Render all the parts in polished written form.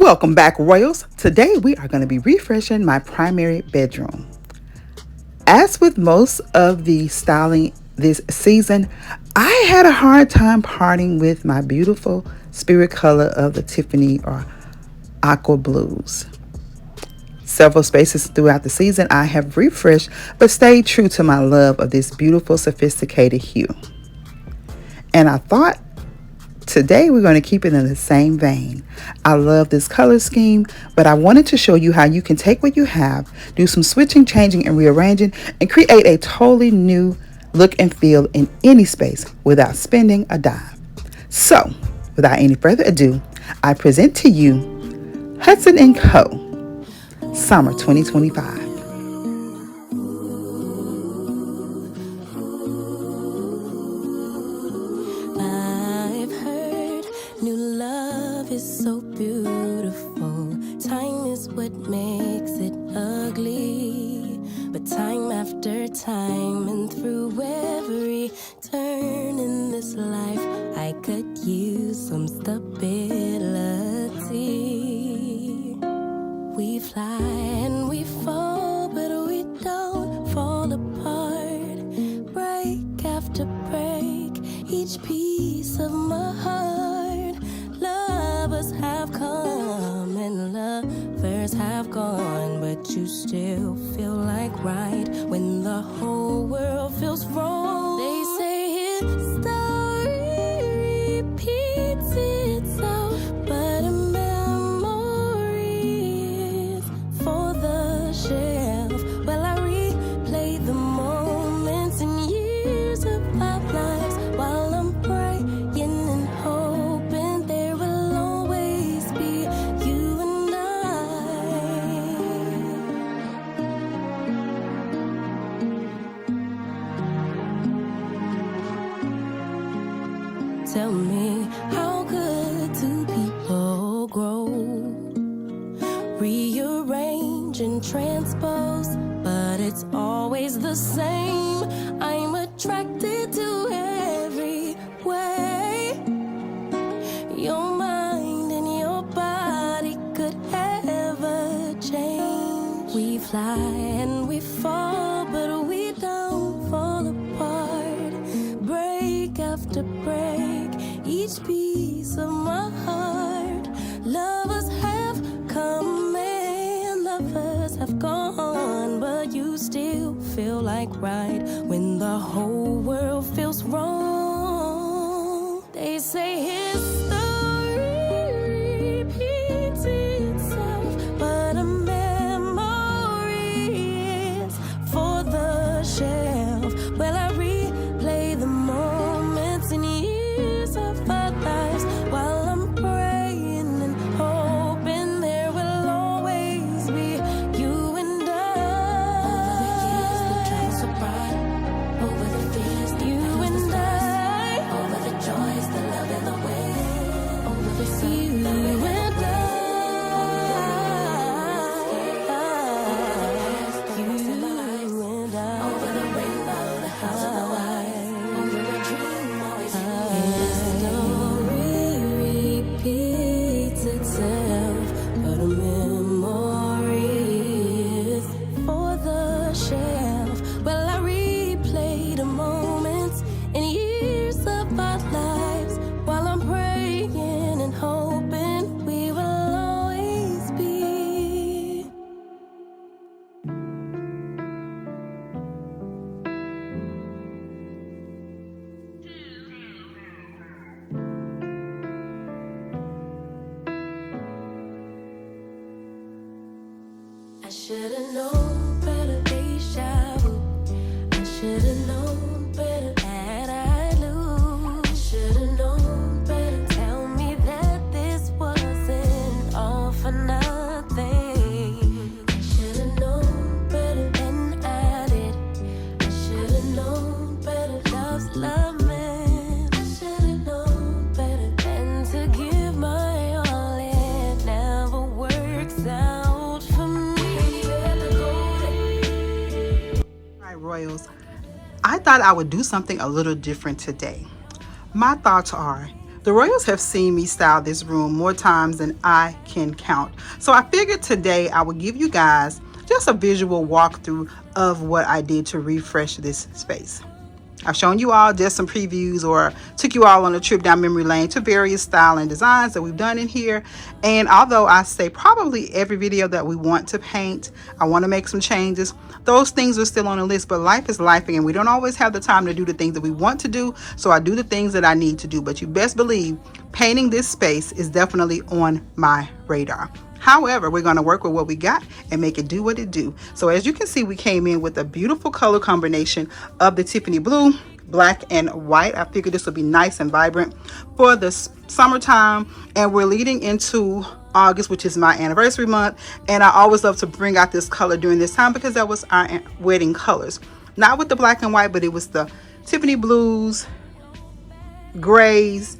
Welcome back, Royals. Today we are going to be refreshing my primary bedroom. As with most of the styling this season, I had a hard time parting with my beautiful spirit color of the Tiffany or aqua blues. Several spaces throughout the season I have refreshed but stayed true to my love of this beautiful sophisticated hue. And I thought today we're going to keep it in the same vein. I love this color scheme, but I wanted to show you how you can take what you have, do some switching, changing, and rearranging, and create a totally new look and feel in any space without spending a dime. So, without any further ado, I present to you Hudson & Co. Summer 2025. So beautiful. Time is what makes it ugly. But time after time and through every turn in this life, I could use some stability. We fly and we fall, but we don't fall apart. Break after break, each piece of my heart. Lovers have come and lovers have gone, but you still feel like right when the whole world feels wrong. They say history repeats itself, but a memory is for the shelf. Well, I replay the moments and years of our lives while I'm praying and hoping there will always be you and I. Tell me, how good do people grow? Rearrange and transpose, but it's always the same. I'm attracted to every way. Your mind and your body could ever change. We fly and we fall, but we don't fall apart. Break after break, each piece of my heart. Lovers have come and lovers have gone, but you still feel like right when the whole world feels wrong. They say history repeats itself, but a memory is for the shelf. Well, I replay the moments and years of our lives while I'm praying and hoping there will always be you and I. Over the years, the troubles so bright. Over the fears, the you and I. Over the joys, the love and the wind. Over the sea, you and I. Over the rainbow, the house of the wise. Over a dream, always history repeats itself, but a memory is for the shelf. Well, I replay the moments and years of our lives while I'm praying and hoping we will always be. I should've known better, deja vu. I should've known better that I'd lose. I should've known better. Tell me that this wasn't all for nothing. I should've known better than I did. I should've known better. Love's love, man. I should've known better than to give my all. It never works out for me. All right, Royals. I thought I would do something a little different today. My thoughts are The Royals have seen me style this room more times than I can count. So I figured today I would give you guys just a visual walkthrough of what I did to refresh this space. I've shown you all just some previews or took you all on a trip down memory lane to various style and designs that we've done in here. And although I say probably every video that we want to paint, I want to make some changes, those things are still on the list. But life is life, and we don't always have the time to do the things that we want to do. So I do the things that I need to do. But you best believe painting this space is definitely on my radar. However, we're going to work with what we got and make it do what it do. So as you can see, we came in with a beautiful color combination of the Tiffany blue, black, and white. I figured this would be nice and vibrant for the summertime. And we're leading into August, which is my anniversary month. And I always love to bring out this color during this time because that was our wedding colors. Not with the black and white, but it was the Tiffany blues, grays,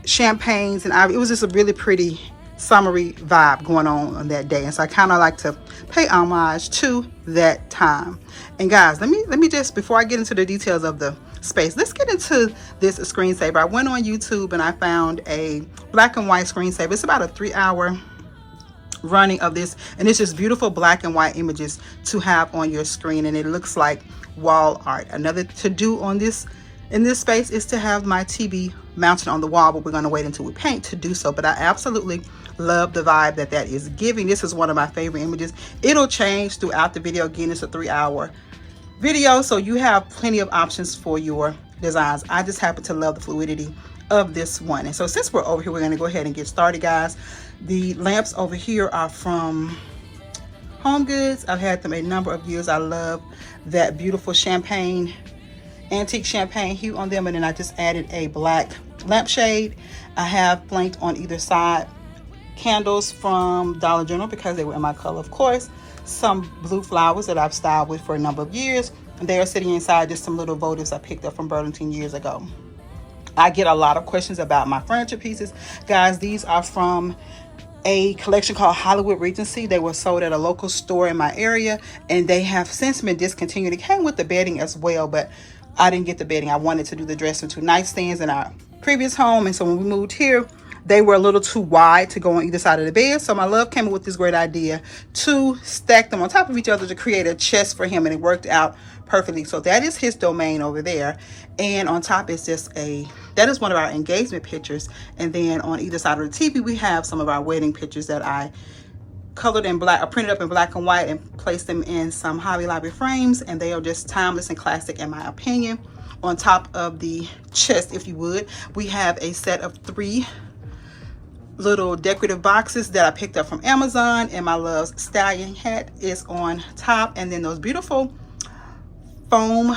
champagnes, and it was just a really pretty summery vibe going on that day. And so I kind of like to pay homage to that time. And guys, let me just, before I get into the details of the space, let's get into this screensaver. I went on YouTube and I found a black and white screensaver. It's about a 3-hour running of this, and it's just beautiful black and white images to have on your screen, and it looks like wall art. Another to do on this in this space is to have my TV mounted on the wall, but we're going to wait until we paint to do so. But I absolutely love the vibe that is giving. This is one of my favorite images. It'll change throughout the video. Again, it's a 3-hour video, so you have plenty of options for your designs. I just happen to love the fluidity of this one. And so since we're over here, we're going to go ahead and get started, guys. The lamps over here are from Home Goods. I've had them a number of years. I love that beautiful champagne, antique champagne hue on them. And then I just added a black lampshade. I have flanked on either side candles from Dollar General because they were in my color, of course. Some blue flowers that I've styled with for a number of years. And they are sitting inside just some little votives I picked up from Burlington years ago. I get a lot of questions about my furniture pieces. Guys, these are from a collection called Hollywood Regency. They were sold at a local store in my area, and they have since been discontinued. It came with the bedding as well, but I didn't get the bedding. I wanted to do the dresser 2 nightstands in our previous home, and so when we moved here, they were a little too wide to go on either side of the bed. So my love came up with this great idea to stack them on top of each other to create a chest for him, and it worked out perfectly. So that is his domain over there, and on top is just that is one of our engagement pictures. And then on either side of the TV, we have some of our wedding pictures that I colored in black, or printed up in black and white, and placed them in some Hobby Lobby frames, and they are just timeless and classic in my opinion. On top of the chest, if you would, we have a set of 3 little decorative boxes that I picked up from Amazon, and my love's stallion hat is on top. And then those beautiful foam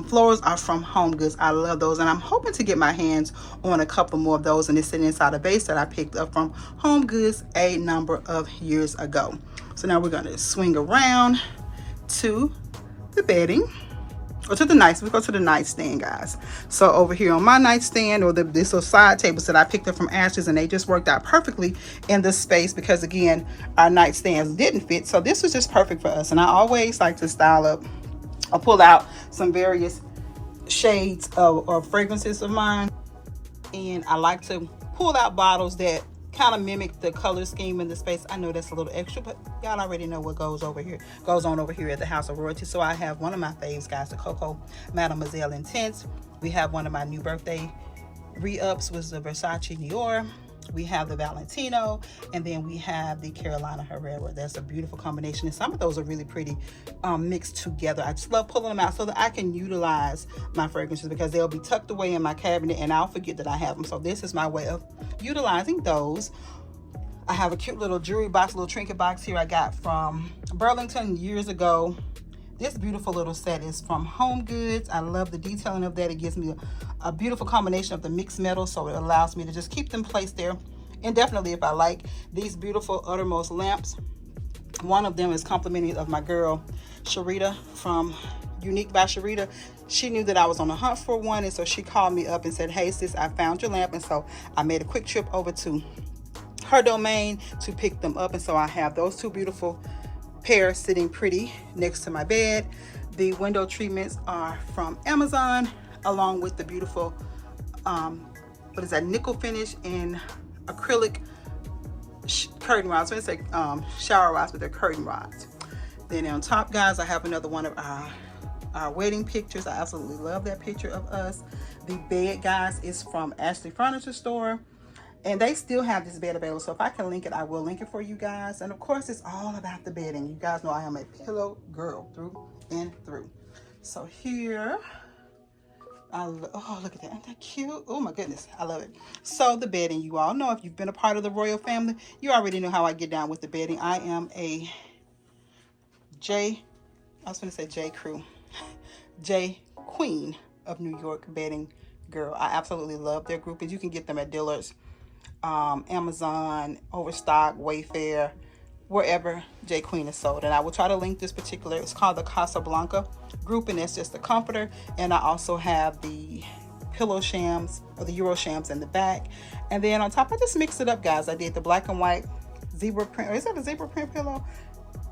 floors are from Home Goods. I love those, and I'm hoping to get my hands on a couple more of those, and it's sitting inside a vase that I picked up from Home Goods a number of years ago. So now we're going to swing around to the bedding, or to the we go to the nightstand, guys. So over here on my nightstand, or these little side tables that I picked up from Ashes, and they just worked out perfectly in this space because again, our nightstands didn't fit. So this was just perfect for us. And I always like to style up or pull out some various shades of fragrances of mine. And I like to pull out bottles that kind of mimic the color scheme in the space. I know that's a little extra, but y'all already know what goes on over here at the House of Royalty. So I have one of my faves, guys, the Coco Mademoiselle Intense. We have one of my new birthday re-ups was the Versace Dior. We have the Valentino, and then we have the Carolina Herrera. That's a beautiful combination, and some of those are really pretty mixed together. I just love pulling them out so that I can utilize my fragrances because they'll be tucked away in my cabinet and I'll forget that I have them. So this is my way of utilizing those. I have a cute little jewelry box, little trinket box here I got from Burlington years ago. This beautiful little set is from Home Goods. I love the detailing of that. It gives me a beautiful combination of the mixed metals, so it allows me to just keep them placed there indefinitely if I like. These beautiful Uttermost lamps, one of them is complimentary of my girl Sharita from Unique by Sharita. She knew that I was on the hunt for one, and so she called me up and said, hey sis, I found your lamp. And so I made a quick trip over to her domain to pick them up, and so I have those 2 beautiful pair sitting pretty next to my bed. The window treatments are from Amazon, along with the beautiful what is that, nickel finish and acrylic curtain rods. So it's like shower rods, but they're curtain rods. Then on top, guys, I have another one of our wedding pictures. I absolutely love that picture of us. The bed, guys, is from Ashley Furniture Store, and they still have this bed available. So if I can link it, I will link it for you guys. And of course, it's all about the bedding. You guys know I am a pillow girl through and through. So here, oh, look at that. Isn't that cute? Oh my goodness, I love it. So the bedding, you all know, if you've been a part of the royal family, you already know how I get down with the bedding. I am a J Crew, J Queen of New York bedding girl. I absolutely love their group, and you can get them at Dillard's, Amazon, Overstock, Wayfair, wherever J Queen is sold. And I will try to link this particular, it's called the Casablanca group, and it's just the comforter. And I also have the pillow shams, or the Euro shams, in the back. And then on top, I just mixed it up, guys. I did the black and white zebra print, or is that a zebra print pillow?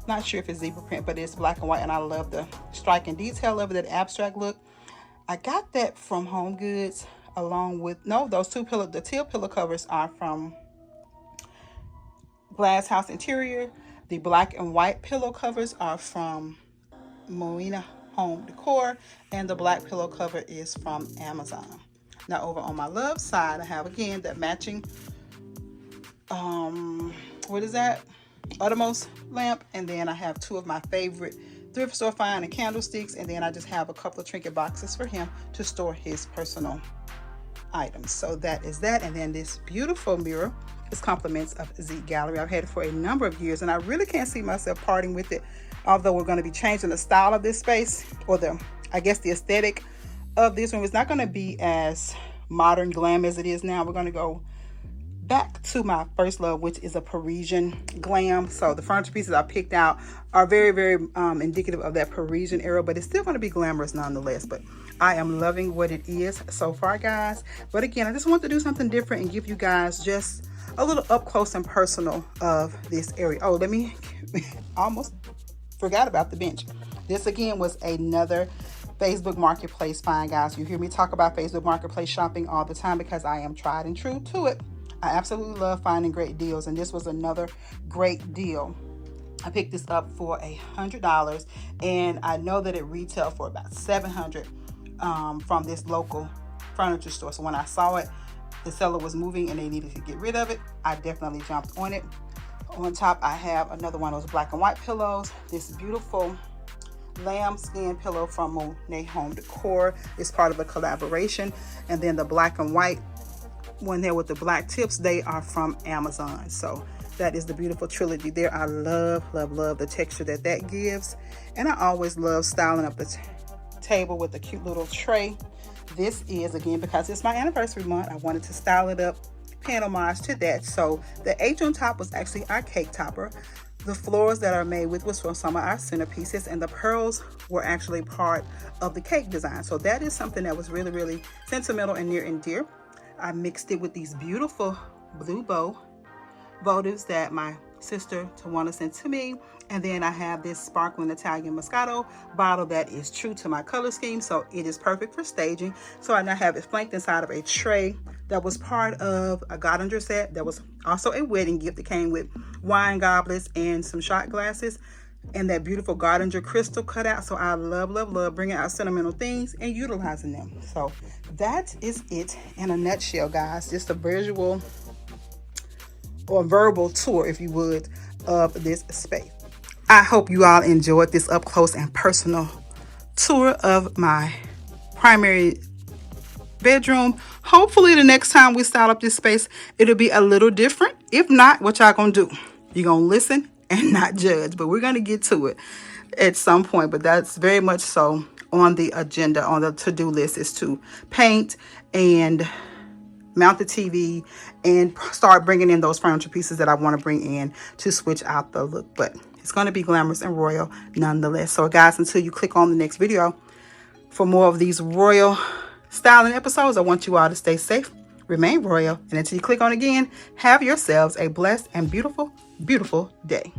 Not sure if it's zebra print, but it's black and white, and I love the striking detail of it, that abstract look. I got that from Home Goods, along with, no, those two pillow, the teal pillow covers are from Glass House Interior. The black and white pillow covers are from Moina Home Decor, and the black pillow cover is from Amazon. Now over on my love side, I have again that matching, what is that? Uttermost lamp, and then I have two of my favorite thrift store find and candlesticks, and then I just have a couple of trinket boxes for him to store his personal items. So that is that. And then this beautiful mirror is compliments of Zeke Gallery. I've had it for a number of years, and I really can't see myself parting with it, although we're going to be changing the style of this space, or the, I guess, the aesthetic of this room. It's not going to be as modern glam as it is now. We're going to go back to my first love, which is a Parisian glam. So the furniture pieces I picked out are very, very indicative of that Parisian era, but it's still going to be glamorous nonetheless. But I am loving what it is so far, guys. But again, I just want to do something different and give you guys just a little up close and personal of this area. Oh, let me almost forgot about the bench. This again was another Facebook Marketplace find, guys. You hear me talk about Facebook Marketplace shopping all the time because I am tried and true to it. I absolutely love finding great deals, and this was another great deal. I picked this up for $100, and I know that it retailed for about $700 from this local furniture store. So when I saw it, the seller was moving and they needed to get rid of it, I definitely jumped on it. On top, I have another one of those black and white pillows. This beautiful lamb skin pillow from Monet Home Decor is part of a collaboration, and then the black and white one there with the black tips, they are from Amazon. So that is the beautiful trilogy there. I love, love, love the texture that that gives, and I always love styling up the table with a cute little tray. This is, again, because it's my anniversary month, I wanted to style it up, pay homage to that. So the H on top was actually our cake topper. The floors that are made with was from some of our centerpieces, and the pearls were actually part of the cake design. So that is something that was really, really sentimental and near and dear. I mixed it with these beautiful blue bow votives that my sister Tawana sent to me, and then I have this sparkling Italian Moscato bottle that is true to my color scheme, so it is perfect for staging. So I now have it flanked inside of a tray that was part of a Canister Set that was also a wedding gift. That came with wine goblets and some shot glasses, and that beautiful Canister crystal cutout. So I love, love, love bringing out sentimental things and utilizing them. So that is it in a nutshell, guys. Just a visual or verbal tour, if you would, of this space. I hope you all enjoyed this up close and personal tour of my primary bedroom. Hopefully the next time we style up this space, it'll be a little different. If not, what y'all gonna do? You're gonna listen and not judge, but we're gonna get to it at some point. But that's very much so on the agenda, on the to-do list, is to paint and mount the TV and start bringing in those furniture pieces that I want to bring in to switch out the look. But it's going to be glamorous and royal nonetheless. So guys, until you click on the next video for more of these royal styling episodes, I want you all to stay safe, remain royal, and until you click on again, have yourselves a blessed and beautiful, beautiful day.